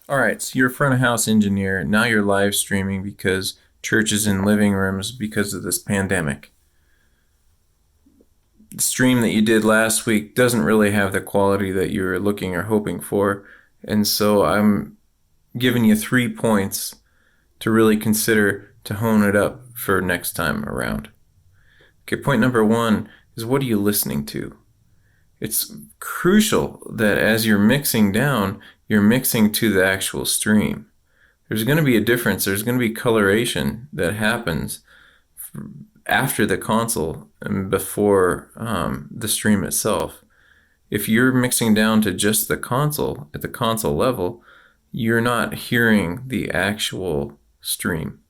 All right, so you're a front of house engineer. Now you're live streaming because church is in living rooms because of this pandemic. The stream that you did last week doesn't really have the quality that you were looking or hoping for. And so I'm giving you 3 points to really consider to hone it up for next time around. Okay, point number one is, what are you listening to? It's crucial that as you're mixing down, you're mixing to the actual stream. There's going to be a difference. There's going to be coloration that happens after the console and before the stream itself. If you're mixing down to just the console at the console level, you're not hearing the actual stream.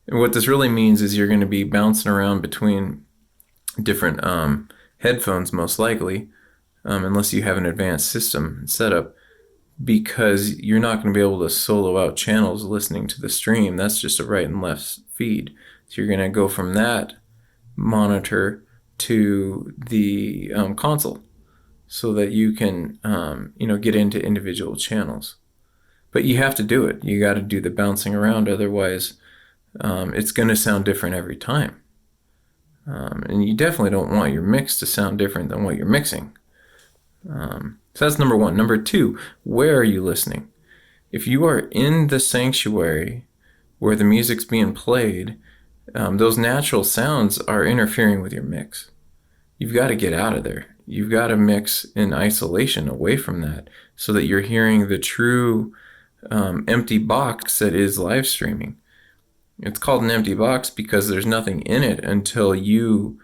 And what this really means is you're going to be bouncing around between different headphones, most likely, unless you have an advanced system setup, because you're not going to be able to solo out channels listening to the stream. That's just a right and left feed. So you're going to go from that monitor to the console so that you can get into individual channels. But you have to do it. You got to do the bouncing around, otherwise it's going to sound different every time. And you definitely don't want your mix to sound different than what you're mixing. So that's number one. Number two, where are you listening? If you are in the sanctuary where the music's being played, those natural sounds are interfering with your mix. You've got to get out of there. You've got to mix in isolation away from that so that you're hearing the true empty box that is live streaming. It's called an empty box because there's nothing in it until you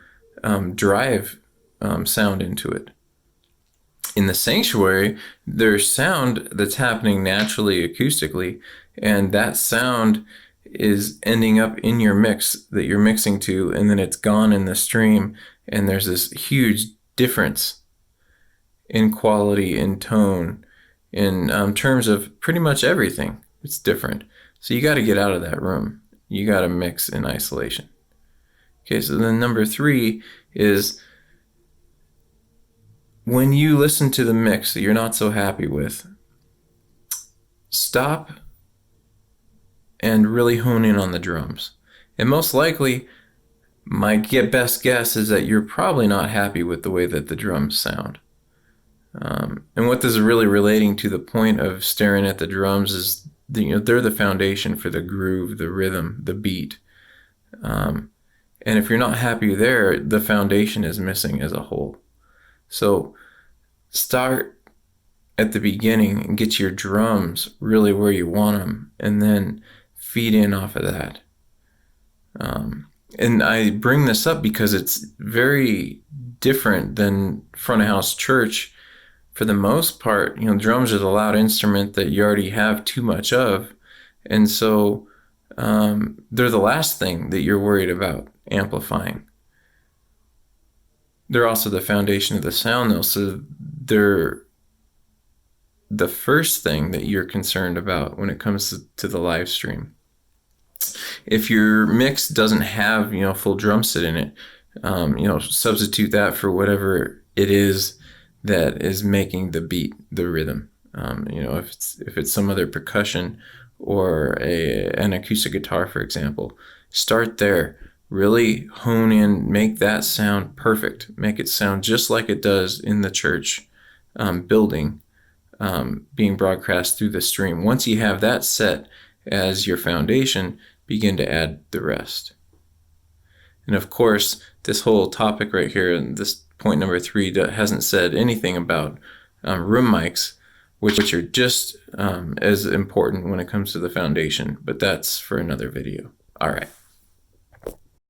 drive sound into it. In the sanctuary, there's sound that's happening naturally acoustically, and that sound is ending up in your mix that you're mixing to, and then it's gone in the stream, and there's this huge difference in quality, in tone, in terms of pretty much everything. It's different. So you got to get out of that room. You got to mix in isolation. Okay, so then number three is, when you listen to the mix that you're not so happy with, stop and really hone in on the drums. And most likely, my best guess is that you're probably not happy with the way that the drums sound. And what this is really relating to the point of staring at the drums is, they're the foundation for the groove, the rhythm, the beat. And if you're not happy there, the foundation is missing as a whole. So start at the beginning and get your drums really where you want them, and then feed in off of that. And I bring this up because it's very different than front of house church. For the most part, drums are the loud instrument that you already have too much of. And so they're the last thing that you're worried about amplifying. They're also the foundation of the sound, though, so they're the first thing that you're concerned about when it comes to the live stream. If your mix doesn't have, full drum set in it, substitute that for whatever it is that is making the beat, the rhythm. If it's some other percussion or an acoustic guitar, for example, start there. Really hone in, make that sound perfect. Make it sound just like it does in the church building, being broadcast through the stream. Once you have that set as your foundation, begin to add the rest. And of course, this whole topic right here, and this point number three, hasn't said anything about room mics, which are just as important when it comes to the foundation, but that's for another video. All right.